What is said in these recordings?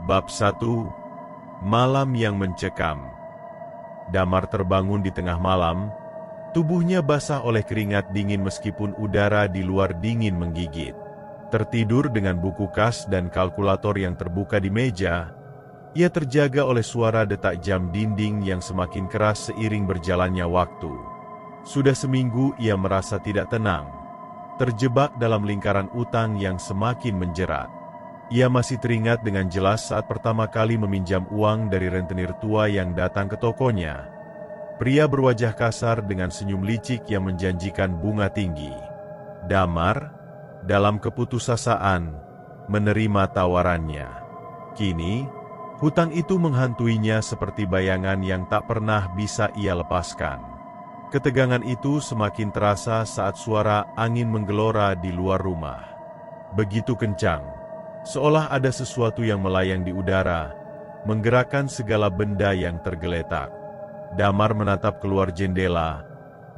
Bab 1. Malam yang mencekam. Damar terbangun di tengah malam, tubuhnya basah oleh keringat dingin meskipun udara di luar dingin menggigit. Tertidur dengan buku kas dan kalkulator yang terbuka di meja, ia terjaga oleh suara detak jam dinding yang semakin keras seiring berjalannya waktu. Sudah seminggu ia merasa tidak tenang, terjebak dalam lingkaran utang yang semakin menjerat. Ia masih teringat dengan jelas saat pertama kali meminjam uang dari rentenir tua yang datang ke tokonya. Pria berwajah kasar dengan senyum licik yang menjanjikan bunga tinggi. Damar, dalam keputusasaan, menerima tawarannya. Kini, hutang itu menghantuinya seperti bayangan yang tak pernah bisa ia lepaskan. Ketegangan itu semakin terasa saat suara angin menggelora di luar rumah. Begitu kencang, seolah ada sesuatu yang melayang di udara, menggerakkan segala benda yang tergeletak. Damar menatap keluar jendela,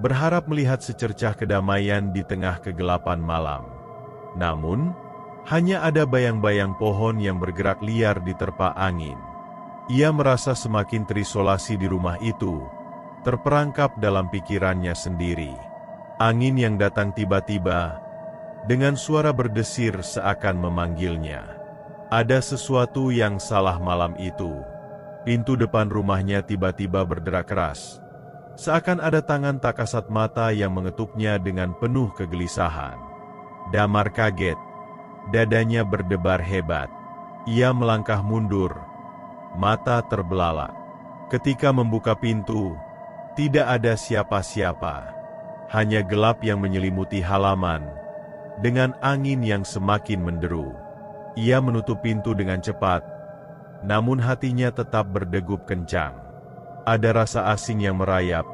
berharap melihat secercah kedamaian di tengah kegelapan malam. Namun, hanya ada bayang-bayang pohon yang bergerak liar diterpa angin. Ia merasa semakin terisolasi di rumah itu, terperangkap dalam pikirannya sendiri. Angin yang datang tiba-tiba, dengan suara berdesir seakan memanggilnya. Ada sesuatu yang salah malam itu. Pintu depan rumahnya tiba-tiba berderak keras. Seakan ada tangan tak kasat mata yang mengetuknya dengan penuh kegelisahan. Damar kaget. Dadanya berdebar hebat. Ia melangkah mundur. Mata terbelalak. Ketika membuka pintu, tidak ada siapa-siapa. Hanya gelap yang menyelimuti halaman, dengan angin yang semakin menderu. Ia menutup pintu dengan cepat, namun hatinya tetap berdegup kencang. Ada rasa asing yang merayap,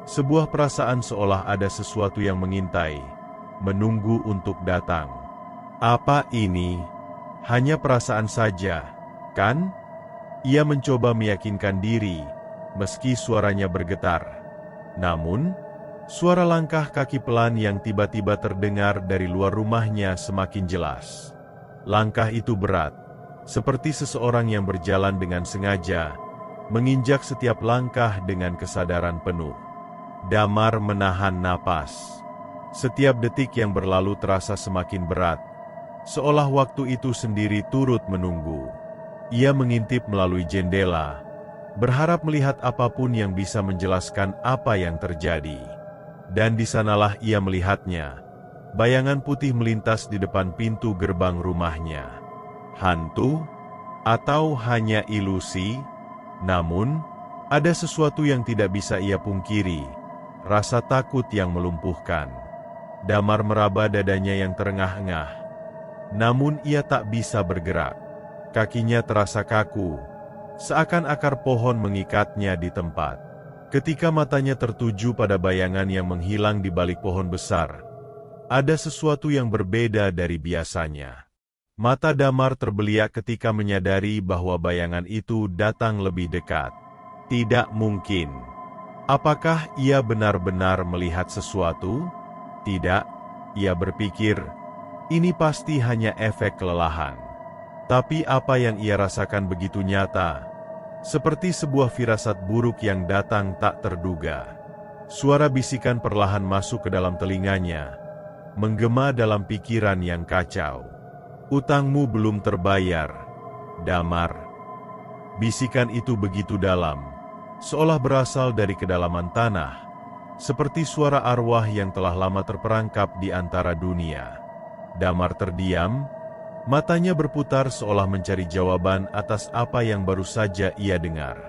sebuah perasaan seolah ada sesuatu yang mengintai, menunggu untuk datang. Apa ini? Hanya perasaan saja, kan? Ia mencoba meyakinkan diri, meski suaranya bergetar. Namun, suara langkah kaki pelan yang tiba-tiba terdengar dari luar rumahnya semakin jelas. Langkah itu berat, seperti seseorang yang berjalan dengan sengaja, menginjak setiap langkah dengan kesadaran penuh. Damar menahan napas. Setiap detik yang berlalu terasa semakin berat, seolah waktu itu sendiri turut menunggu. Ia mengintip melalui jendela, berharap melihat apapun yang bisa menjelaskan apa yang terjadi. Dan di sanalah ia melihatnya. Bayangan putih melintas di depan pintu gerbang rumahnya. Hantu? Atau hanya ilusi? Namun, ada sesuatu yang tidak bisa ia pungkiri. Rasa takut yang melumpuhkan. Damar meraba dadanya yang terengah-engah. Namun ia tak bisa bergerak. Kakinya terasa kaku, seakan akar pohon mengikatnya di tempat. Ketika matanya tertuju pada bayangan yang menghilang di balik pohon besar, ada sesuatu yang berbeda dari biasanya. Mata Damar terbeliak ketika menyadari bahwa bayangan itu datang lebih dekat. Tidak mungkin. Apakah ia benar-benar melihat sesuatu? Tidak, ia berpikir, ini pasti hanya efek kelelahan. Tapi apa yang ia rasakan begitu nyata, seperti sebuah firasat buruk yang datang tak terduga. Suara bisikan perlahan masuk ke dalam telinganya, menggema dalam pikiran yang kacau. Utangmu belum terbayar, Damar. Bisikan itu begitu dalam, seolah berasal dari kedalaman tanah, seperti suara arwah yang telah lama terperangkap di antara dunia. Damar terdiam, matanya berputar seolah mencari jawaban atas apa yang baru saja ia dengar.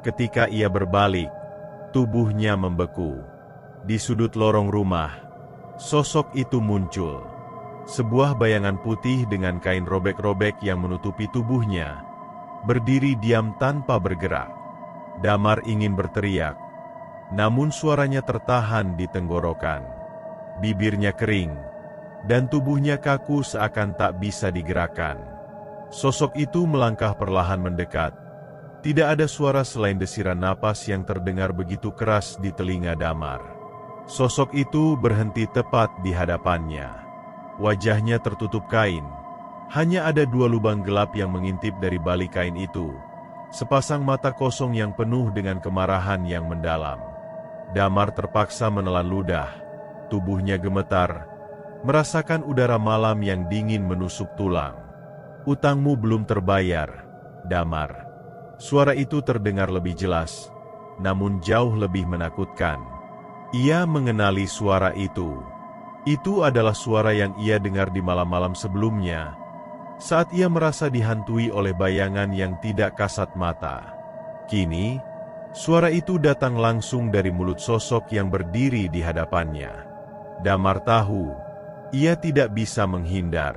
Ketika ia berbalik, tubuhnya membeku. Di sudut lorong rumah, sosok itu muncul. Sebuah bayangan putih dengan kain robek-robek yang menutupi tubuhnya, berdiri diam tanpa bergerak. Damar ingin berteriak, namun suaranya tertahan di tenggorokan. Bibirnya kering, dan tubuhnya kaku seakan tak bisa digerakkan. Sosok itu melangkah perlahan mendekat. Tidak ada suara selain desiran napas yang terdengar begitu keras di telinga Damar. Sosok itu berhenti tepat di hadapannya. Wajahnya tertutup kain, Hanya ada 2 lubang gelap yang mengintip dari balik kain itu, sepasang mata kosong yang penuh dengan kemarahan yang mendalam. Damar terpaksa menelan ludah, tubuhnya gemetar, merasakan udara malam yang dingin menusuk tulang. "Utangmu belum terbayar, Damar." Suara itu terdengar lebih jelas, namun jauh lebih menakutkan. Ia mengenali suara itu. Itu adalah suara yang ia dengar di malam-malam sebelumnya, saat ia merasa dihantui oleh bayangan yang tidak kasat mata. Kini, suara itu datang langsung dari mulut sosok yang berdiri di hadapannya. Damar tahu, ia tidak bisa menghindar.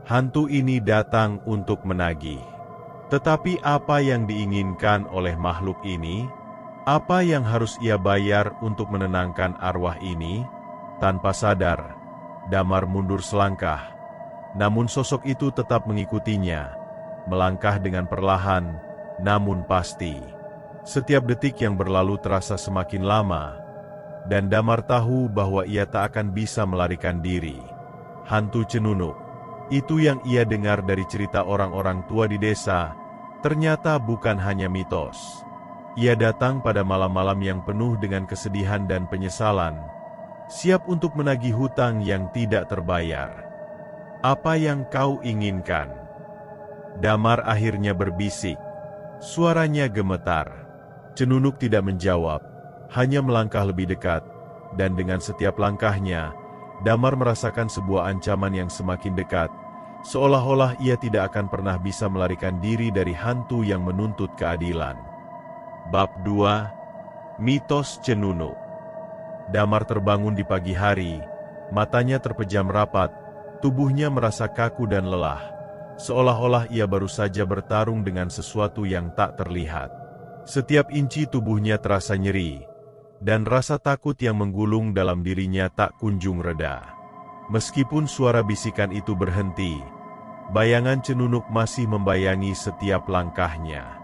Hantu ini datang untuk menagih. Tetapi apa yang diinginkan oleh makhluk ini? Apa yang harus ia bayar untuk menenangkan arwah ini? Tanpa sadar, Damar mundur selangkah. Namun sosok itu tetap mengikutinya, melangkah dengan perlahan, namun pasti. Setiap detik yang berlalu terasa semakin lama, dan Damar tahu bahwa ia tak akan bisa melarikan diri. Hantu Cenunuk, itu yang ia dengar dari cerita orang-orang tua di desa, ternyata bukan hanya mitos. Ia datang pada malam-malam yang penuh dengan kesedihan dan penyesalan, siap untuk menagih hutang yang tidak terbayar. "Apa yang kau inginkan?" Damar akhirnya berbisik. Suaranya gemetar. Cenunuk tidak menjawab, hanya melangkah lebih dekat, dan dengan setiap langkahnya, Damar merasakan sebuah ancaman yang semakin dekat, seolah-olah ia tidak akan pernah bisa melarikan diri dari hantu yang menuntut keadilan. Bab 2. Mitos Cenunuk. Damar terbangun di pagi hari, matanya terpejam rapat, tubuhnya merasa kaku dan lelah, seolah-olah ia baru saja bertarung dengan sesuatu yang tak terlihat. Setiap inci tubuhnya terasa nyeri, dan rasa takut yang menggulung dalam dirinya tak kunjung reda. Meskipun suara bisikan itu berhenti, bayangan Cenunuk masih membayangi setiap langkahnya.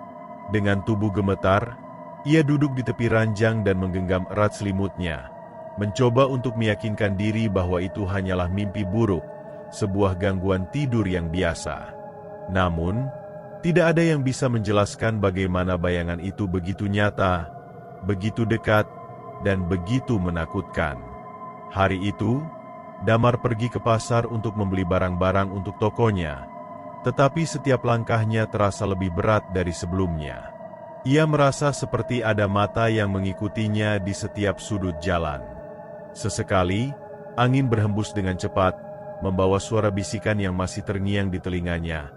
Dengan tubuh gemetar, ia duduk di tepi ranjang dan menggenggam erat selimutnya, mencoba untuk meyakinkan diri bahwa itu hanyalah mimpi buruk, sebuah gangguan tidur yang biasa. Namun, tidak ada yang bisa menjelaskan bagaimana bayangan itu begitu nyata, begitu dekat, dan begitu menakutkan. Hari itu, Damar pergi ke pasar untuk membeli barang-barang untuk tokonya, tetapi setiap langkahnya terasa lebih berat dari sebelumnya. Ia merasa seperti ada mata yang mengikutinya di setiap sudut jalan. Sesekali, angin berhembus dengan cepat, membawa suara bisikan yang masih terngiang di telinganya.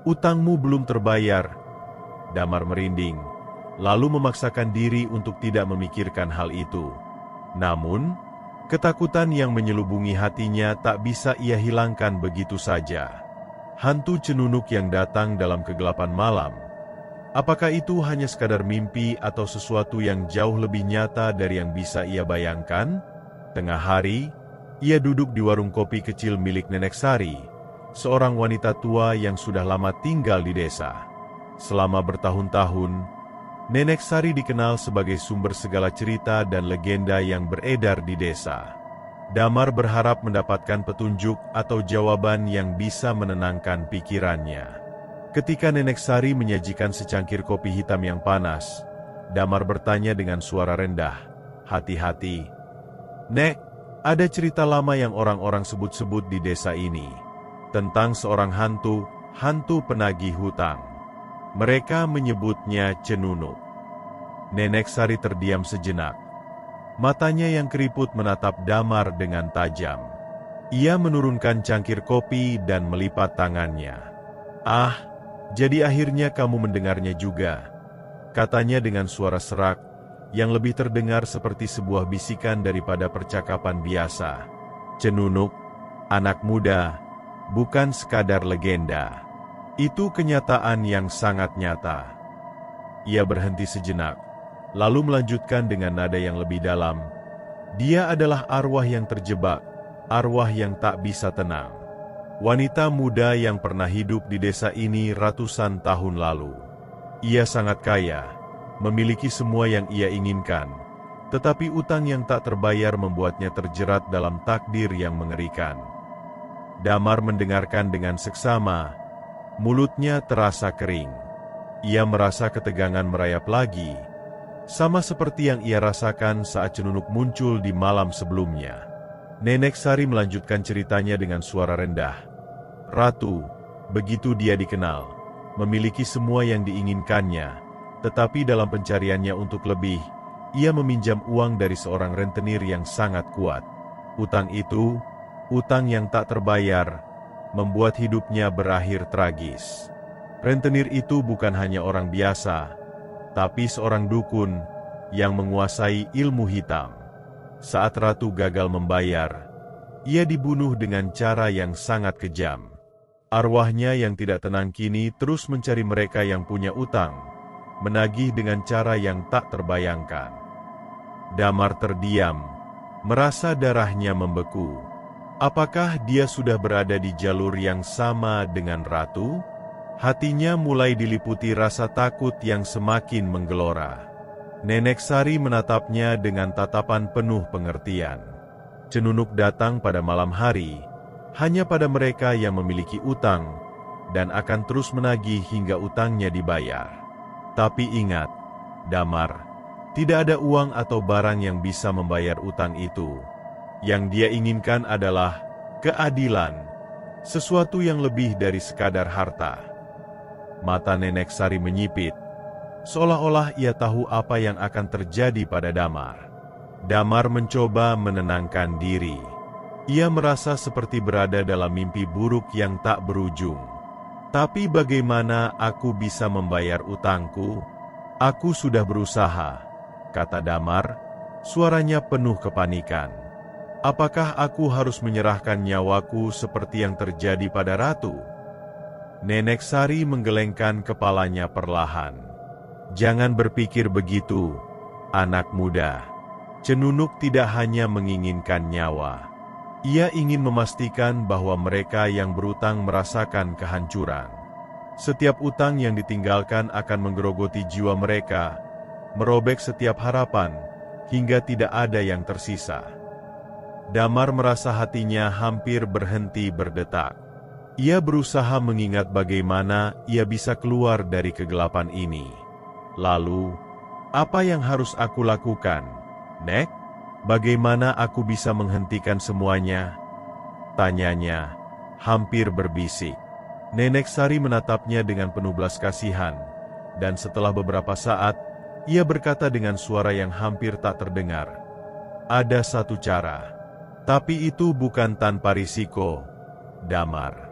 "Utangmu belum terbayar." Damar merinding, lalu memaksakan diri untuk tidak memikirkan hal itu. Namun, ketakutan yang menyelubungi hatinya tak bisa ia hilangkan begitu saja. Hantu Cenunuk yang datang dalam kegelapan malam. Apakah itu hanya sekadar mimpi atau sesuatu yang jauh lebih nyata dari yang bisa ia bayangkan? Tengah hari, ia duduk di warung kopi kecil milik Nenek Sari, seorang wanita tua yang sudah lama tinggal di desa. Selama bertahun-tahun, Nenek Sari dikenal sebagai sumber segala cerita dan legenda yang beredar di desa. Damar berharap mendapatkan petunjuk atau jawaban yang bisa menenangkan pikirannya. Ketika Nenek Sari menyajikan secangkir kopi hitam yang panas, Damar bertanya dengan suara rendah, "Hati-hati, Nek, ada cerita lama yang orang-orang sebut-sebut di desa ini, tentang seorang hantu penagih hutang. Mereka menyebutnya Cenunuk." Nenek Sari terdiam sejenak. Matanya yang keriput menatap Damar dengan tajam. Ia menurunkan cangkir kopi dan melipat tangannya. "Ah, jadi akhirnya kamu mendengarnya juga," katanya dengan suara serak, yang lebih terdengar seperti sebuah bisikan daripada percakapan biasa. "Cenunuk, anak muda, bukan sekadar legenda. Itu kenyataan yang sangat nyata." Ia berhenti sejenak, lalu melanjutkan dengan nada yang lebih dalam. "Dia adalah arwah yang terjebak, arwah yang tak bisa tenang. Wanita muda yang pernah hidup di desa ini ratusan tahun lalu. Ia sangat kaya, memiliki semua yang ia inginkan, tetapi utang yang tak terbayar membuatnya terjerat dalam takdir yang mengerikan. Damar mendengarkan dengan seksama, mulutnya terasa kering. Ia merasa ketegangan merayap lagi, sama seperti yang ia rasakan saat Cenunuk muncul di malam sebelumnya. Nenek Sari melanjutkan ceritanya dengan suara rendah. Ratu, begitu dia dikenal, memiliki semua yang diinginkannya, tetapi dalam pencariannya untuk lebih, ia meminjam uang dari seorang rentenir yang sangat kuat. Utang itu, utang yang tak terbayar, membuat hidupnya berakhir tragis. Rentenir itu bukan hanya orang biasa, tapi seorang dukun yang menguasai ilmu hitam. Saat ratu gagal membayar, ia dibunuh dengan cara yang sangat kejam. Arwahnya yang tidak tenang kini terus mencari mereka yang punya utang, menagih dengan cara yang tak terbayangkan. Damar terdiam, merasa darahnya membeku. Apakah dia sudah berada di jalur yang sama dengan ratu? Hatinya mulai diliputi rasa takut yang semakin menggelora. Nenek Sari menatapnya dengan tatapan penuh pengertian. Cenunuk datang pada malam hari, hanya pada mereka yang memiliki utang, dan akan terus menagih hingga utangnya dibayar. Tapi ingat, Damar, tidak ada uang atau barang yang bisa membayar utang itu. Yang dia inginkan adalah keadilan, sesuatu yang lebih dari sekadar harta. Mata Nenek Sari menyipit, seolah-olah ia tahu apa yang akan terjadi pada Damar. Damar mencoba menenangkan diri. Ia merasa seperti berada dalam mimpi buruk yang tak berujung. Tapi bagaimana aku bisa membayar utangku? Aku sudah berusaha, kata Damar, suaranya penuh kepanikan. Apakah aku harus menyerahkan nyawaku seperti yang terjadi pada ratu? Nenek Sari menggelengkan kepalanya perlahan. Jangan berpikir begitu, anak muda. Cenunuk tidak hanya menginginkan nyawa. Ia ingin memastikan bahwa mereka yang berutang merasakan kehancuran. Setiap utang yang ditinggalkan akan menggerogoti jiwa mereka, merobek setiap harapan, hingga tidak ada yang tersisa. Damar merasa hatinya hampir berhenti berdetak. Ia berusaha mengingat bagaimana ia bisa keluar dari kegelapan ini. Lalu, apa yang harus aku lakukan, Nek? Bagaimana aku bisa menghentikan semuanya? Tanyanya, hampir berbisik. Nenek Sari menatapnya dengan penuh belas kasihan, dan setelah beberapa saat, ia berkata dengan suara yang hampir tak terdengar. Ada satu cara, tapi itu bukan tanpa risiko, Damar.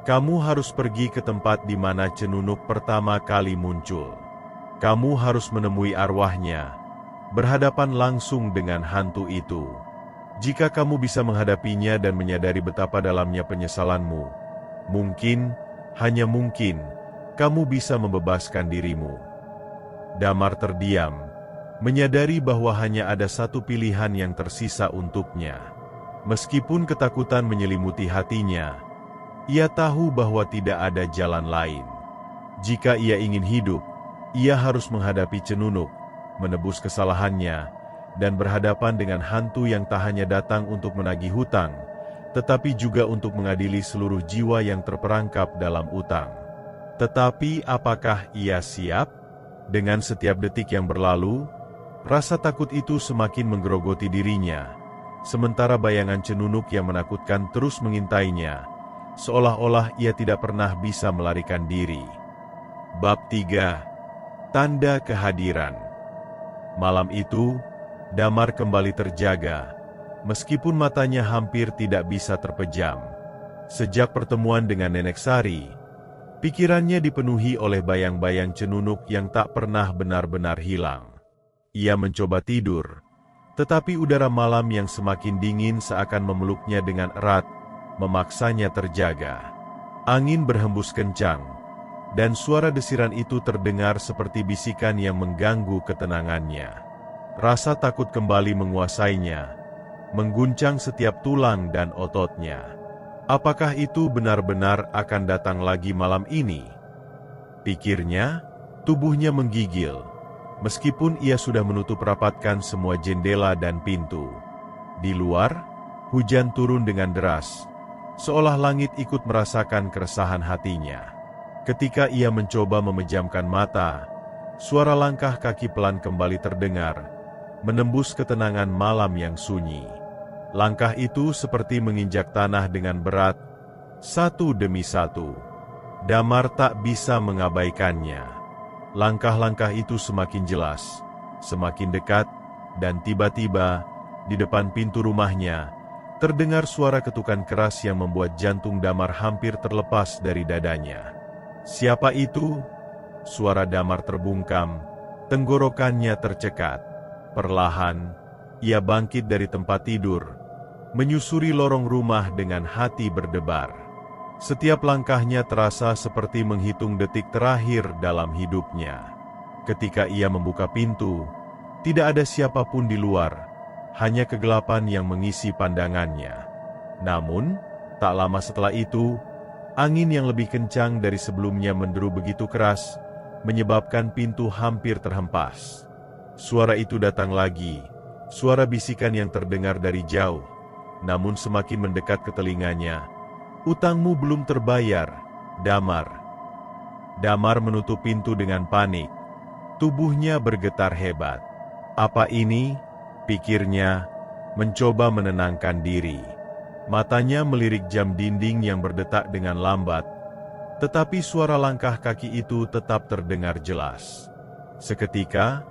Kamu harus pergi ke tempat di mana Cenunuk pertama kali muncul. Kamu harus menemui arwahnya, berhadapan langsung dengan hantu itu. Jika kamu bisa menghadapinya dan menyadari betapa dalamnya penyesalanmu, mungkin, hanya mungkin, kamu bisa membebaskan dirimu. Damar terdiam, menyadari bahwa hanya ada satu pilihan yang tersisa untuknya. Meskipun ketakutan menyelimuti hatinya, ia tahu bahwa tidak ada jalan lain. Jika ia ingin hidup, ia harus menghadapi Cenunuk, menebus kesalahannya, dan berhadapan dengan hantu yang tak hanya datang untuk menagih hutang, tetapi juga untuk mengadili seluruh jiwa yang terperangkap dalam utang. Tetapi apakah ia siap? Dengan setiap detik yang berlalu, rasa takut itu semakin menggerogoti dirinya, sementara bayangan Cenunuk yang menakutkan terus mengintainya, seolah-olah ia tidak pernah bisa melarikan diri. Bab 3. Tanda Kehadiran. Malam itu, Damar kembali terjaga, meskipun matanya hampir tidak bisa terpejam. Sejak pertemuan dengan Nenek Sari, pikirannya dipenuhi oleh bayang-bayang Cenunuk yang tak pernah benar-benar hilang. Ia mencoba tidur, tetapi udara malam yang semakin dingin seakan memeluknya dengan erat, memaksanya terjaga. Angin berhembus kencang, dan suara desiran itu terdengar seperti bisikan yang mengganggu ketenangannya. Rasa takut kembali menguasainya, mengguncang setiap tulang dan ototnya. Apakah itu benar-benar akan datang lagi malam ini? Pikirnya, tubuhnya menggigil, meskipun ia sudah menutup rapatkan semua jendela dan pintu. Di luar, hujan turun dengan deras, seolah langit ikut merasakan keresahan hatinya. Ketika ia mencoba memejamkan mata, suara langkah kaki pelan kembali terdengar, menembus ketenangan malam yang sunyi. Langkah itu seperti menginjak tanah dengan berat, satu demi satu. Damar tak bisa mengabaikannya. Langkah-langkah itu semakin jelas, semakin dekat, dan tiba-tiba, di depan pintu rumahnya, terdengar suara ketukan keras yang membuat jantung Damar hampir terlepas dari dadanya. Siapa itu? Suara Damar terbungkam, tenggorokannya tercekat. Perlahan, ia bangkit dari tempat tidur, menyusuri lorong rumah dengan hati berdebar. Setiap langkahnya terasa seperti menghitung detik terakhir dalam hidupnya. Ketika ia membuka pintu, tidak ada siapapun di luar, hanya kegelapan yang mengisi pandangannya. Namun, tak lama setelah itu, angin yang lebih kencang dari sebelumnya menderu begitu keras, menyebabkan pintu hampir terhempas. Suara itu datang lagi, suara bisikan yang terdengar dari jauh, namun semakin mendekat ke telinganya. "Utangmu belum terbayar, Damar." Damar menutup pintu dengan panik. Tubuhnya bergetar hebat. Apa ini? Pikirnya, mencoba menenangkan diri. Matanya melirik jam dinding yang berdetak dengan lambat, tetapi suara langkah kaki itu tetap terdengar jelas. Seketika,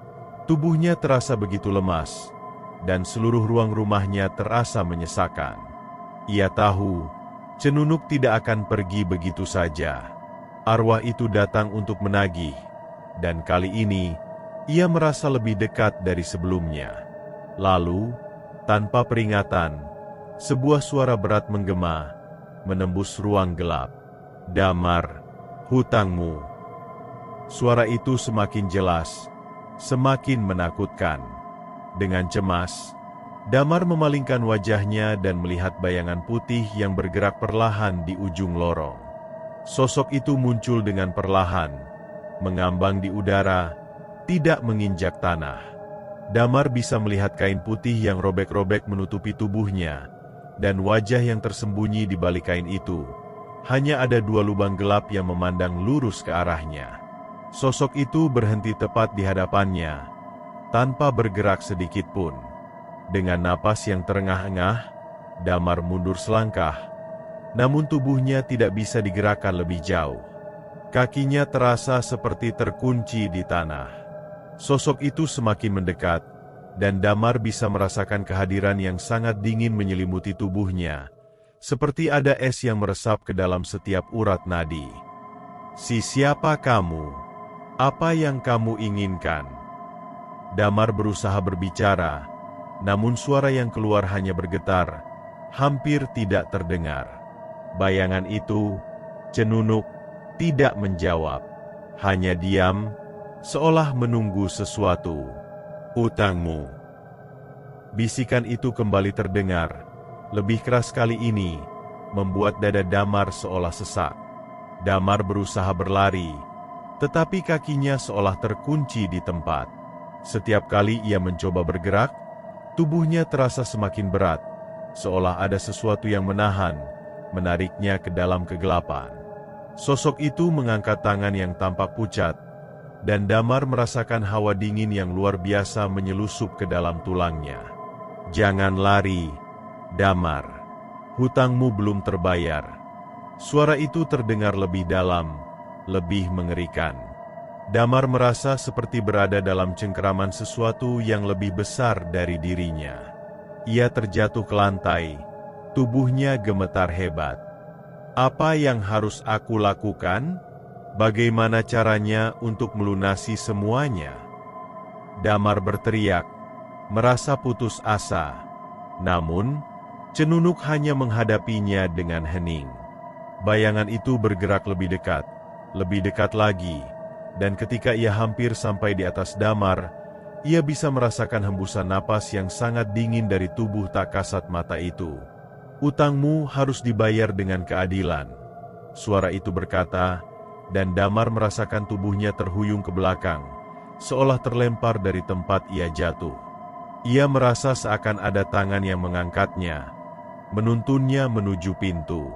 tubuhnya terasa begitu lemas, dan seluruh ruang rumahnya terasa menyesakan. Ia tahu, Cenunuk tidak akan pergi begitu saja. Arwah itu datang untuk menagih, dan kali ini, ia merasa lebih dekat dari sebelumnya. Lalu, tanpa peringatan, sebuah suara berat menggema, menembus ruang gelap. "Damar, hutangmu." Suara itu semakin jelas, semakin menakutkan. Dengan cemas, Damar memalingkan wajahnya dan melihat bayangan putih yang bergerak perlahan di ujung lorong. Sosok itu muncul dengan perlahan, mengambang di udara, tidak menginjak tanah. Damar bisa melihat kain putih yang robek-robek menutupi tubuhnya, dan wajah yang tersembunyi di balik kain itu. Hanya ada dua lubang gelap yang memandang lurus ke arahnya. Sosok itu berhenti tepat di hadapannya, tanpa bergerak sedikit pun. Dengan napas yang terengah-engah, Damar mundur selangkah, namun tubuhnya tidak bisa digerakkan lebih jauh. Kakinya terasa seperti terkunci di tanah. Sosok itu semakin mendekat, dan Damar bisa merasakan kehadiran yang sangat dingin menyelimuti tubuhnya, seperti ada es yang meresap ke dalam setiap urat nadi. Siapa kamu? Apa yang kamu inginkan?" Damar berusaha berbicara, namun suara yang keluar hanya bergetar, hampir tidak terdengar. Bayangan itu, Cenunuk, tidak menjawab, hanya diam, seolah menunggu sesuatu. "Utangmu." Bisikan itu kembali terdengar, lebih keras kali ini, membuat dada Damar seolah sesak. Damar berusaha berlari, tetapi kakinya seolah terkunci di tempat. Setiap kali ia mencoba bergerak, tubuhnya terasa semakin berat, seolah ada sesuatu yang menariknya ke dalam kegelapan. Sosok itu mengangkat tangan yang tampak pucat, dan Damar merasakan hawa dingin yang luar biasa menyelusup ke dalam tulangnya. "Jangan lari, Damar. Hutangmu belum terbayar." Suara itu terdengar lebih dalam, lebih mengerikan. Damar merasa seperti berada dalam cengkeraman sesuatu yang lebih besar dari dirinya. Ia terjatuh ke lantai, tubuhnya gemetar hebat. "Apa yang harus aku lakukan? Bagaimana caranya untuk melunasi semuanya?" Damar berteriak, merasa putus asa. Namun, Cenunuk hanya menghadapinya dengan hening. Bayangan itu bergerak lebih dekat lagi, dan ketika ia hampir sampai di atas Damar, ia bisa merasakan hembusan napas yang sangat dingin dari tubuh tak kasat mata itu. "Utangmu harus dibayar dengan keadilan," suara itu berkata, dan Damar merasakan tubuhnya terhuyung ke belakang, seolah terlempar dari tempat ia jatuh. Ia merasa seakan ada tangan yang mengangkatnya, menuntunnya menuju pintu.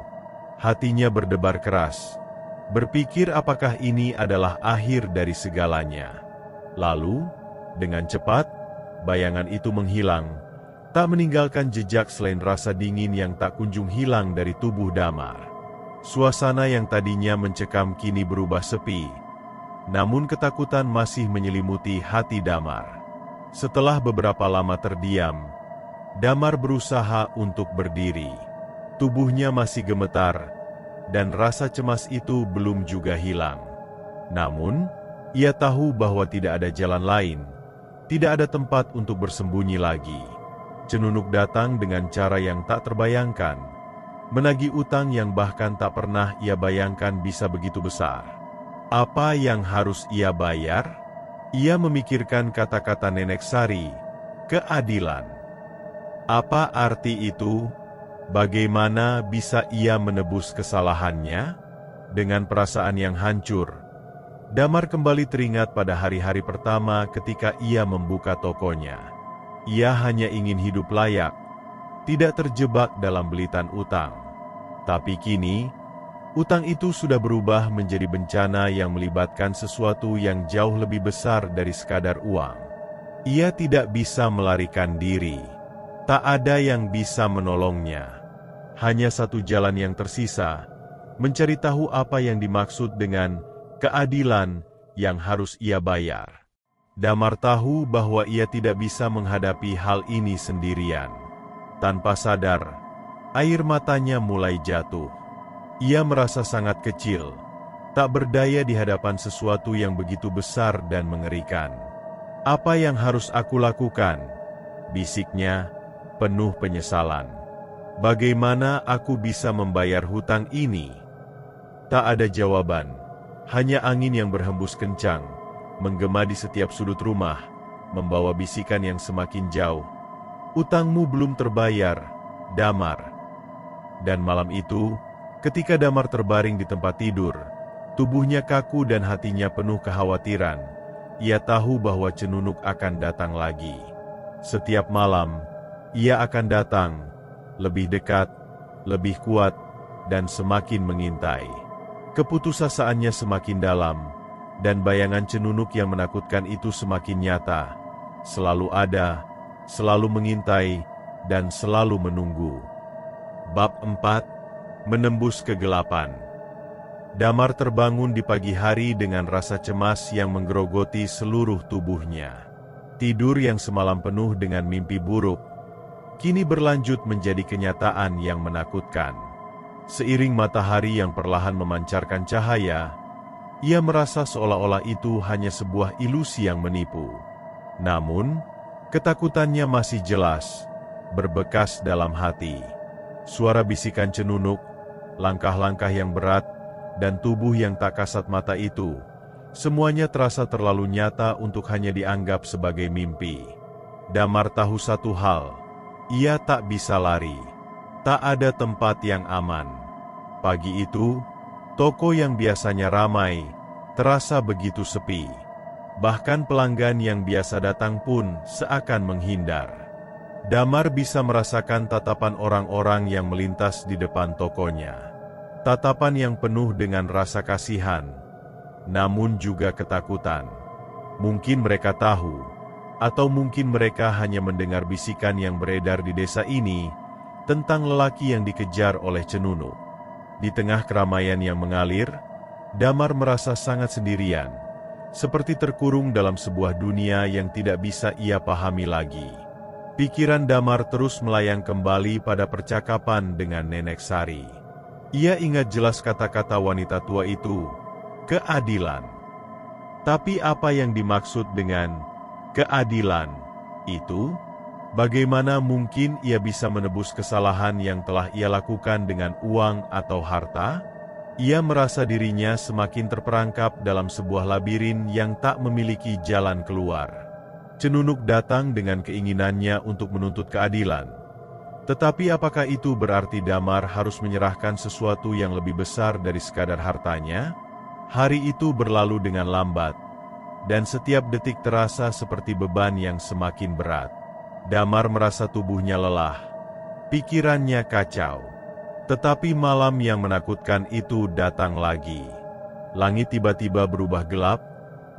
Hatinya berdebar keras, berpikir apakah ini adalah akhir dari segalanya. Lalu, dengan cepat, bayangan itu menghilang, tak meninggalkan jejak selain rasa dingin yang tak kunjung hilang dari tubuh Damar. Suasana yang tadinya mencekam kini berubah sepi, namun ketakutan masih menyelimuti hati Damar. Setelah beberapa lama terdiam, Damar berusaha untuk berdiri. Tubuhnya masih gemetar, dan rasa cemas itu belum juga hilang. Namun, ia tahu bahwa tidak ada jalan lain, tidak ada tempat untuk bersembunyi lagi. Cenunuk datang dengan cara yang tak terbayangkan, menagih utang yang bahkan tak pernah ia bayangkan bisa begitu besar. Apa yang harus ia bayar? Ia memikirkan kata-kata Nenek Sari, keadilan. Apa arti itu? Bagaimana bisa ia menebus kesalahannya? Dengan perasaan yang hancur, Damar kembali teringat pada hari-hari pertama ketika ia membuka tokonya. Ia hanya ingin hidup layak, tidak terjebak dalam belitan utang. Tapi kini, utang itu sudah berubah menjadi bencana yang melibatkan sesuatu yang jauh lebih besar dari sekadar uang. Ia tidak bisa melarikan diri. Tak ada yang bisa menolongnya. Hanya satu jalan yang tersisa, mencari tahu apa yang dimaksud dengan keadilan yang harus ia bayar. Damar tahu bahwa ia tidak bisa menghadapi hal ini sendirian. Tanpa sadar, air matanya mulai jatuh. Ia merasa sangat kecil, tak berdaya di hadapan sesuatu yang begitu besar dan mengerikan. Apa yang harus aku lakukan? Bisiknya, penuh penyesalan. Bagaimana aku bisa membayar hutang ini? Tak ada jawaban, hanya angin yang berhembus kencang, menggema di setiap sudut rumah, membawa bisikan yang semakin jauh. Utangmu belum terbayar, Damar. Dan malam itu, ketika Damar terbaring di tempat tidur, tubuhnya kaku dan hatinya penuh kekhawatiran. Ia tahu bahwa Cenunuk akan datang lagi. Setiap malam, ia akan datang, lebih dekat, lebih kuat, dan semakin mengintai. Keputusasaannya semakin dalam, dan bayangan Cenunuk yang menakutkan itu semakin nyata. Selalu ada, selalu mengintai, dan selalu menunggu. Bab 4, Menembus Kegelapan. Damar terbangun di pagi hari dengan rasa cemas yang menggerogoti seluruh tubuhnya. Tidur yang semalam penuh dengan mimpi buruk, kini berlanjut menjadi kenyataan yang menakutkan. Seiring matahari yang perlahan memancarkan cahaya, ia merasa seolah-olah itu hanya sebuah ilusi yang menipu. Namun, ketakutannya masih jelas, berbekas dalam hati. Suara bisikan Cenunuk, langkah-langkah yang berat, dan tubuh yang tak kasat mata itu, semuanya terasa terlalu nyata untuk hanya dianggap sebagai mimpi. Damar tahu satu hal, ia tak bisa lari. Tak ada tempat yang aman. Pagi itu, toko yang biasanya ramai, terasa begitu sepi. Bahkan pelanggan yang biasa datang pun seakan menghindar. Damar bisa merasakan tatapan orang-orang yang melintas di depan tokonya. Tatapan yang penuh dengan rasa kasihan, namun juga ketakutan. Mungkin mereka tahu, atau mungkin mereka hanya mendengar bisikan yang beredar di desa ini tentang lelaki yang dikejar oleh Cenunuk. Di tengah keramaian yang mengalir, Damar merasa sangat sendirian, seperti terkurung dalam sebuah dunia yang tidak bisa ia pahami lagi. Pikiran Damar terus melayang kembali pada percakapan dengan Nenek Sari. Ia ingat jelas kata-kata wanita tua itu, keadilan. Tapi apa yang dimaksud dengan keadilan itu? Bagaimana mungkin ia bisa menebus kesalahan yang telah ia lakukan dengan uang atau harta? Ia merasa dirinya semakin terperangkap dalam sebuah labirin yang tak memiliki jalan keluar. Cenunuk datang dengan keinginannya untuk menuntut keadilan. Tetapi apakah itu berarti Damar harus menyerahkan sesuatu yang lebih besar dari sekadar hartanya? Hari itu berlalu dengan lambat, dan setiap detik terasa seperti beban yang semakin berat. Damar merasa tubuhnya lelah, Pikirannya kacau. Tetapi malam yang menakutkan itu datang lagi. Langit tiba-tiba berubah gelap,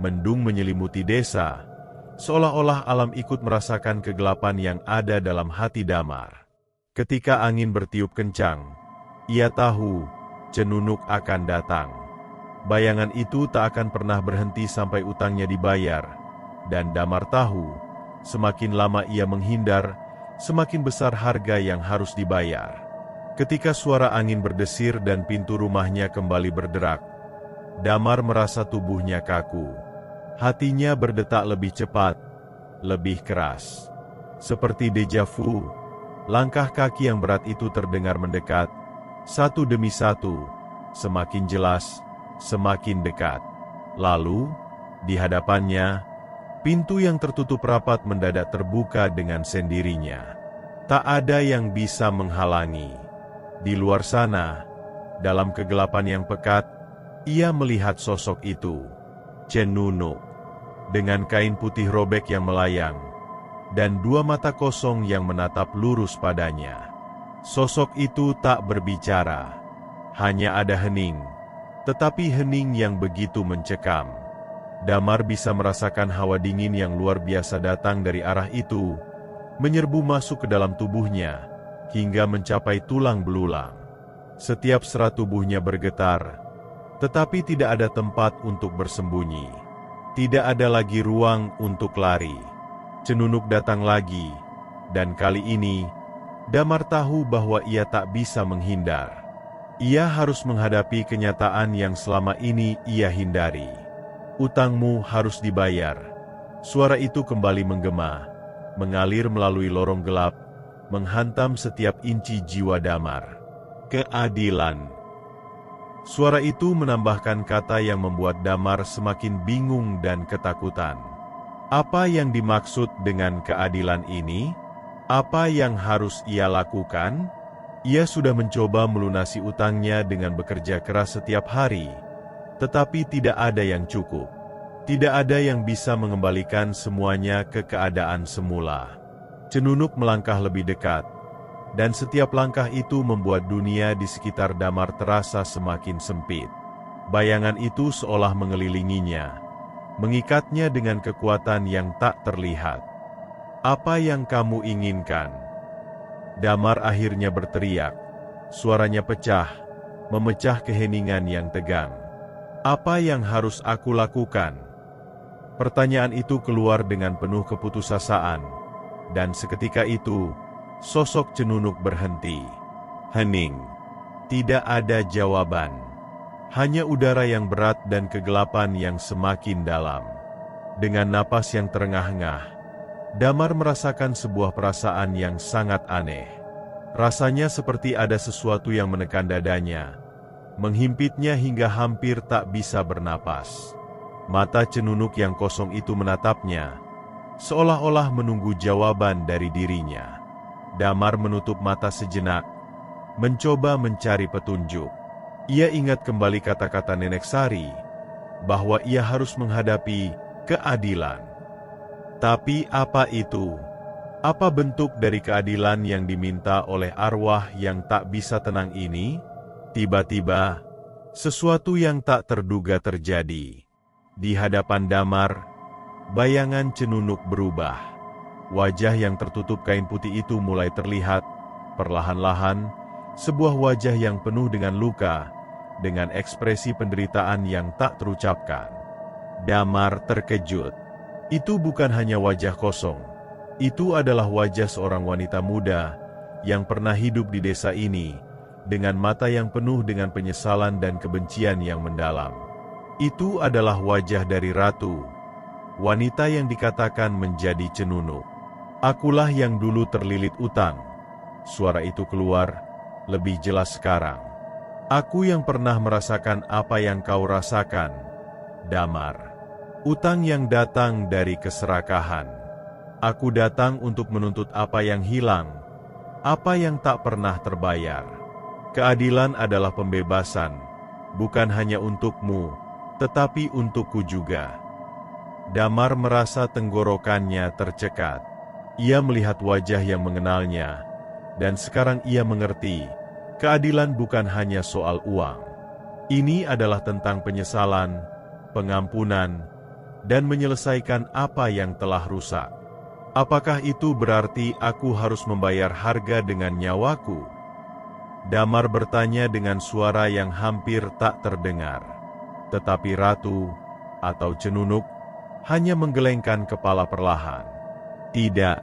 mendung menyelimuti desa, seolah-olah alam ikut merasakan kegelapan yang ada dalam hati Damar. Ketika angin bertiup kencang, ia tahu Cenunuk akan datang. Bayangan itu tak akan pernah berhenti sampai utangnya dibayar, dan Damar tahu, semakin lama ia menghindar, semakin besar harga yang harus dibayar. Ketika suara angin berdesir dan pintu rumahnya kembali berderak, Damar merasa tubuhnya kaku. Hatinya berdetak lebih cepat, lebih keras. Seperti deja vu, langkah kaki yang berat itu terdengar mendekat, satu demi satu, semakin jelas, semakin dekat. Lalu, di hadapannya, pintu yang tertutup rapat mendadak terbuka dengan sendirinya. Tak ada yang bisa menghalangi. Di luar sana, dalam kegelapan yang pekat, ia melihat sosok itu, Cenunuk, dengan kain putih robek yang melayang, dan dua mata kosong yang menatap lurus padanya. Sosok itu tak berbicara, hanya ada hening, tetapi hening yang begitu mencekam. Damar bisa merasakan hawa dingin yang luar biasa datang dari arah itu, menyerbu masuk ke dalam tubuhnya, hingga mencapai tulang belulang. Setiap serat tubuhnya bergetar, tetapi tidak ada tempat untuk bersembunyi. Tidak ada lagi ruang untuk lari. Cenunuk datang lagi, dan kali ini, Damar tahu bahwa ia tak bisa menghindar. Ia harus menghadapi kenyataan yang selama ini ia hindari. Utangmu harus dibayar. Suara itu kembali menggema, mengalir melalui lorong gelap, menghantam setiap inci jiwa Damar. Keadilan. Suara itu menambahkan kata yang membuat Damar semakin bingung dan ketakutan. Apa yang dimaksud dengan keadilan ini? Apa yang harus ia lakukan? Ia sudah mencoba melunasi utangnya dengan bekerja keras setiap hari, tetapi tidak ada yang cukup. Tidak ada yang bisa mengembalikan semuanya ke keadaan semula. Cenunuk melangkah lebih dekat, dan setiap langkah itu membuat dunia di sekitar Damar terasa semakin sempit. Bayangan itu seolah mengelilinginya, mengikatnya dengan kekuatan yang tak terlihat. Apa yang kamu inginkan? Damar akhirnya berteriak. Suaranya pecah, memecah keheningan yang tegang. Apa yang harus aku lakukan? Pertanyaan itu keluar dengan penuh keputusasaan. Dan seketika itu, sosok Cenunuk berhenti. Hening. Tidak ada jawaban. Hanya udara yang berat dan kegelapan yang semakin dalam. Dengan napas yang terengah-engah, Damar merasakan sebuah perasaan yang sangat aneh. Rasanya seperti ada sesuatu yang menekan dadanya, menghimpitnya hingga hampir tak bisa bernapas. Mata Cenunuk yang kosong itu menatapnya, seolah-olah menunggu jawaban dari dirinya. Damar menutup mata sejenak, mencoba mencari petunjuk. Ia ingat kembali kata-kata Nenek Sari, bahwa ia harus menghadapi keadilan. Tapi apa itu? Apa bentuk dari keadilan yang diminta oleh arwah yang tak bisa tenang ini? Tiba-tiba, sesuatu yang tak terduga terjadi. Di hadapan Damar, bayangan Cenunuk berubah. Wajah yang tertutup kain putih itu mulai terlihat, perlahan-lahan, sebuah wajah yang penuh dengan luka, dengan ekspresi penderitaan yang tak terucapkan. Damar terkejut. Itu bukan hanya wajah kosong. Itu adalah wajah seorang wanita muda yang pernah hidup di desa ini, dengan mata yang penuh dengan penyesalan dan kebencian yang mendalam. Itu adalah wajah dari Ratu, wanita yang dikatakan menjadi Cenunuk. Akulah yang dulu terlilit utang. Suara itu keluar, lebih jelas sekarang. Aku yang pernah merasakan apa yang kau rasakan, Damar. Utang yang datang dari keserakahan. Aku datang untuk menuntut apa yang hilang, apa yang tak pernah terbayar. Keadilan adalah pembebasan, bukan hanya untukmu, tetapi untukku juga. Damar merasa tenggorokannya tercekat. Ia melihat wajah yang mengenalnya, Dan sekarang ia mengerti, keadilan bukan hanya soal uang. Ini adalah tentang penyesalan, pengampunan, dan menyelesaikan apa yang telah rusak. Apakah itu berarti aku harus membayar harga dengan nyawaku? Damar bertanya dengan suara yang hampir tak terdengar. Tetapi Ratu, atau Cenunuk, hanya menggelengkan kepala perlahan. Tidak,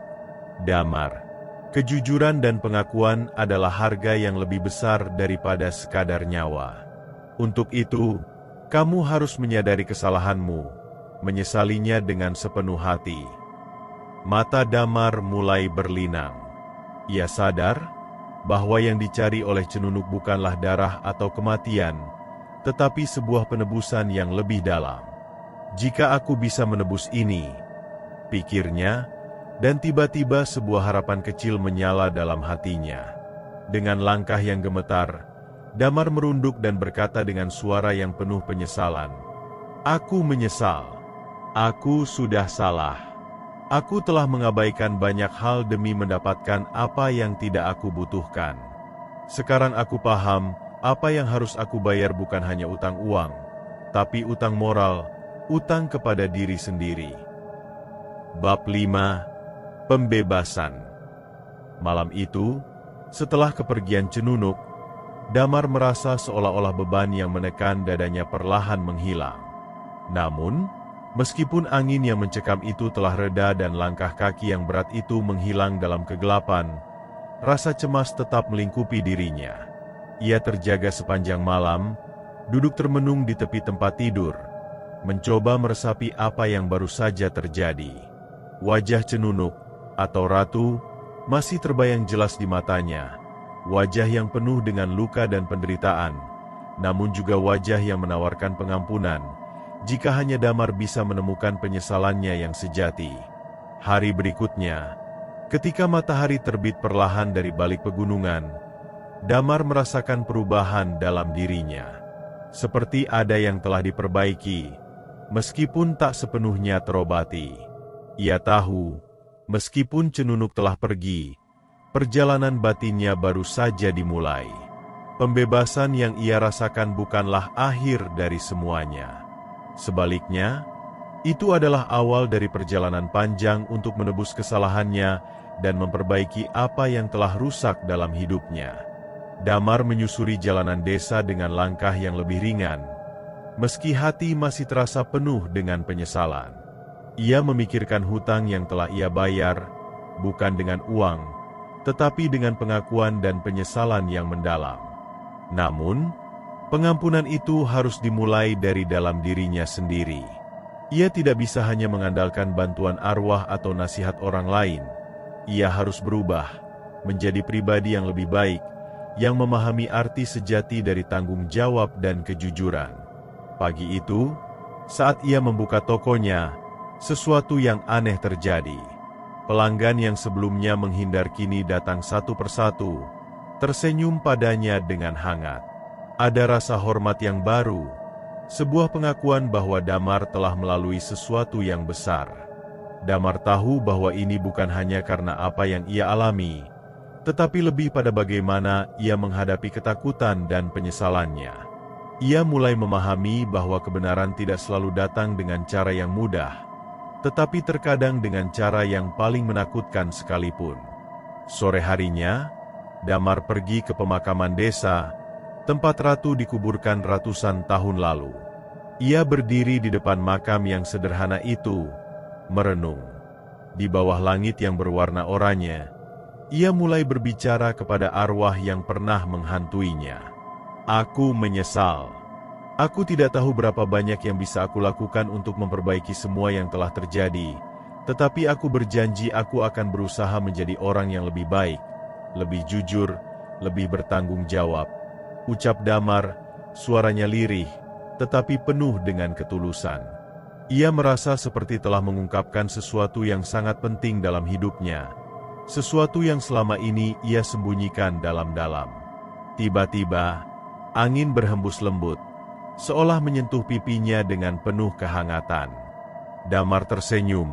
Damar. Kejujuran dan pengakuan adalah harga yang lebih besar daripada sekadar nyawa. Untuk itu, kamu harus menyadari kesalahanmu, menyesalinya dengan sepenuh hati. Mata Damar mulai berlinang. Ia sadar bahwa yang dicari oleh Cenunuk bukanlah darah atau kematian, tetapi sebuah penebusan yang lebih dalam. Jika aku bisa menebus ini, pikirnya, dan tiba-tiba sebuah harapan kecil menyala dalam hatinya. Dengan langkah yang gemetar, Damar merunduk dan berkata dengan suara yang penuh penyesalan, "Aku menyesal. Aku sudah salah. Aku telah mengabaikan banyak hal demi mendapatkan apa yang tidak aku butuhkan. Sekarang aku paham, apa yang harus aku bayar bukan hanya utang uang, tapi utang moral, utang kepada diri sendiri." Bab 5. Pembebasan. Malam itu, setelah kepergian Cenunuk, Damar merasa seolah-olah beban yang menekan dadanya perlahan menghilang. Namun, meskipun angin yang mencekam itu telah reda dan langkah kaki yang berat itu menghilang dalam kegelapan, rasa cemas tetap melingkupi dirinya. Ia terjaga sepanjang malam, duduk termenung di tepi tempat tidur, mencoba meresapi apa yang baru saja terjadi. Wajah Cenunuk, atau Ratu, masih terbayang jelas di matanya. Wajah yang penuh dengan luka dan penderitaan, namun juga wajah yang menawarkan pengampunan, jika hanya Damar bisa menemukan penyesalannya yang sejati. Hari berikutnya, ketika matahari terbit perlahan dari balik pegunungan, Damar merasakan perubahan dalam dirinya. Seperti ada yang telah diperbaiki, meskipun tak sepenuhnya terobati. Ia tahu, meskipun Cenunuk telah pergi, perjalanan batinnya baru saja dimulai. Pembebasan yang ia rasakan bukanlah akhir dari semuanya. Sebaliknya, itu adalah awal dari perjalanan panjang untuk menebus kesalahannya dan memperbaiki apa yang telah rusak dalam hidupnya. Damar menyusuri jalanan desa dengan langkah yang lebih ringan, meski hati masih terasa penuh dengan penyesalan. Ia memikirkan hutang yang telah ia bayar, bukan dengan uang, tetapi dengan pengakuan dan penyesalan yang mendalam. Namun, pengampunan itu harus dimulai dari dalam dirinya sendiri. Ia tidak bisa hanya mengandalkan bantuan arwah atau nasihat orang lain. Ia harus berubah, menjadi pribadi yang lebih baik, yang memahami arti sejati dari tanggung jawab dan kejujuran. Pagi itu, saat ia membuka tokonya, sesuatu yang aneh terjadi. Pelanggan yang sebelumnya menghindar kini datang satu persatu, tersenyum padanya dengan hangat. Ada rasa hormat yang baru, sebuah pengakuan bahwa Damar telah melalui sesuatu yang besar. Damar tahu bahwa ini bukan hanya karena apa yang ia alami, tetapi lebih pada bagaimana ia menghadapi ketakutan dan penyesalannya. Ia mulai memahami bahwa kebenaran tidak selalu datang dengan cara yang mudah, tetapi terkadang dengan cara yang paling menakutkan sekalipun. Sore harinya, Damar pergi ke pemakaman desa, tempat Ratu dikuburkan ratusan tahun lalu. Ia berdiri di depan makam yang sederhana itu, merenung. Di bawah langit yang berwarna oranye, ia mulai berbicara kepada arwah yang pernah menghantuinya. "Aku menyesal. Aku tidak tahu berapa banyak yang bisa aku lakukan untuk memperbaiki semua yang telah terjadi, tetapi aku berjanji aku akan berusaha menjadi orang yang lebih baik, lebih jujur, lebih bertanggung jawab," ucap Damar, suaranya lirih, tetapi penuh dengan ketulusan. Ia merasa seperti telah mengungkapkan sesuatu yang sangat penting dalam hidupnya, sesuatu yang selama ini ia sembunyikan dalam-dalam. Tiba-tiba, angin berhembus lembut, seolah menyentuh pipinya dengan penuh kehangatan. Damar tersenyum,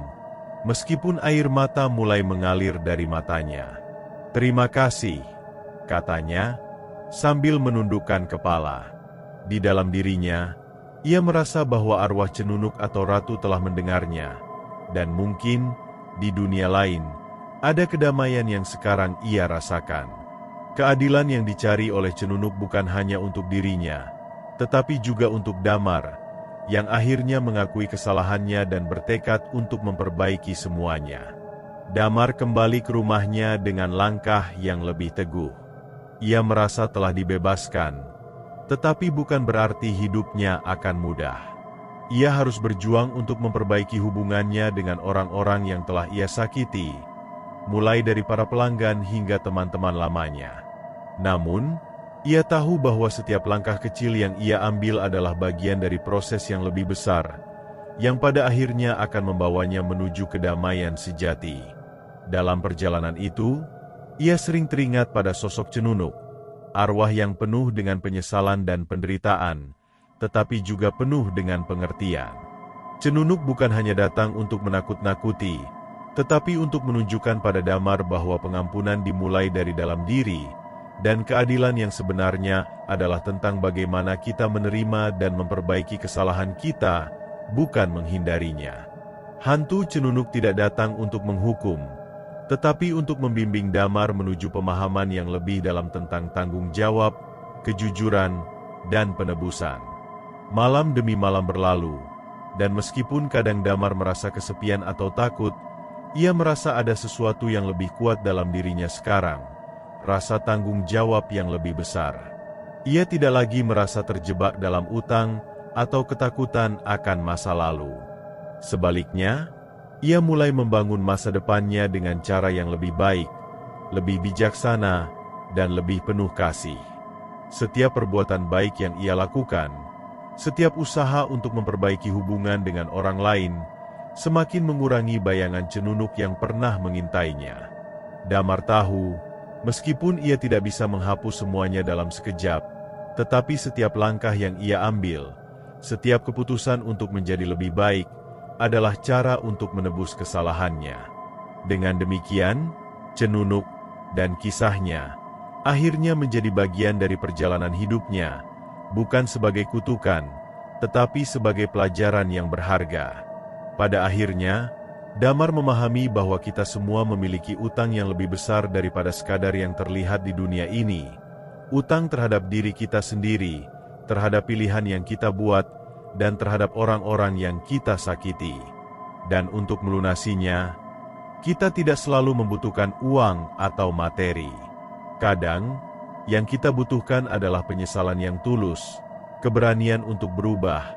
meskipun air mata mulai mengalir dari matanya. "Terima kasih," katanya, sambil menundukkan kepala. Di dalam dirinya, ia merasa bahwa arwah Cenunuk atau Ratu telah mendengarnya, dan mungkin di dunia lain ada kedamaian yang sekarang ia rasakan. Keadilan yang dicari oleh Cenunuk bukan hanya untuk dirinya, tetapi juga untuk Damar, yang akhirnya mengakui kesalahannya dan bertekad untuk memperbaiki semuanya. Damar kembali ke rumahnya dengan langkah yang lebih teguh. Ia merasa telah dibebaskan, tetapi bukan berarti hidupnya akan mudah. Ia harus berjuang untuk memperbaiki hubungannya dengan orang-orang yang telah ia sakiti, mulai dari para pelanggan hingga teman-teman lamanya. Namun, ia tahu bahwa setiap langkah kecil yang ia ambil adalah bagian dari proses yang lebih besar, yang pada akhirnya akan membawanya menuju kedamaian sejati. Dalam perjalanan itu, ia sering teringat pada sosok Cenunuk, arwah yang penuh dengan penyesalan dan penderitaan, tetapi juga penuh dengan pengertian. Cenunuk bukan hanya datang untuk menakut-nakuti, tetapi untuk menunjukkan pada Damar bahwa pengampunan dimulai dari dalam diri, dan keadilan yang sebenarnya adalah tentang bagaimana kita menerima dan memperbaiki kesalahan kita, bukan menghindarinya. Hantu Cenunuk tidak datang untuk menghukum, tetapi untuk membimbing Damar menuju pemahaman yang lebih dalam tentang tanggung jawab, kejujuran, dan penebusan. Malam demi malam berlalu, dan meskipun kadang Damar merasa kesepian atau takut, ia merasa ada sesuatu yang lebih kuat dalam dirinya sekarang, rasa tanggung jawab yang lebih besar. Ia tidak lagi merasa terjebak dalam utang atau ketakutan akan masa lalu. Sebaliknya, ia mulai membangun masa depannya dengan cara yang lebih baik, lebih bijaksana, dan lebih penuh kasih. Setiap perbuatan baik yang ia lakukan, setiap usaha untuk memperbaiki hubungan dengan orang lain, semakin mengurangi bayangan Cenunuk yang pernah mengintainya. Damar tahu, meskipun ia tidak bisa menghapus semuanya dalam sekejap, tetapi setiap langkah yang ia ambil, setiap keputusan untuk menjadi lebih baik, adalah cara untuk menebus kesalahannya. Dengan demikian, Cenunuk dan kisahnya akhirnya menjadi bagian dari perjalanan hidupnya, bukan sebagai kutukan, tetapi sebagai pelajaran yang berharga. Pada akhirnya, Damar memahami bahwa kita semua memiliki utang yang lebih besar daripada sekadar yang terlihat di dunia ini. Utang terhadap diri kita sendiri, terhadap pilihan yang kita buat, dan terhadap orang-orang yang kita sakiti. Dan untuk melunasinya, kita tidak selalu membutuhkan uang atau materi. Kadang, yang kita butuhkan adalah penyesalan yang tulus, keberanian untuk berubah,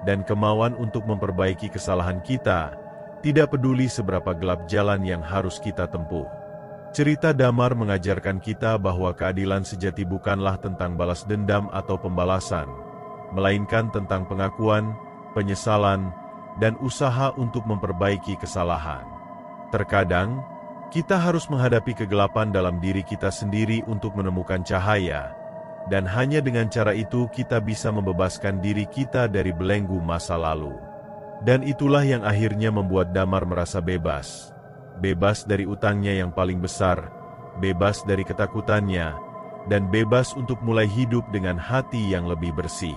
dan kemauan untuk memperbaiki kesalahan kita, tidak peduli seberapa gelap jalan yang harus kita tempuh. Cerita Damar mengajarkan kita bahwa keadilan sejati bukanlah tentang balas dendam atau pembalasan, melainkan tentang pengakuan, penyesalan, dan usaha untuk memperbaiki kesalahan. Terkadang, kita harus menghadapi kegelapan dalam diri kita sendiri untuk menemukan cahaya, dan hanya dengan cara itu kita bisa membebaskan diri kita dari belenggu masa lalu. Dan itulah yang akhirnya membuat Damar merasa bebas. Bebas dari utangnya yang paling besar, bebas dari ketakutannya, dan bebas untuk mulai hidup dengan hati yang lebih bersih.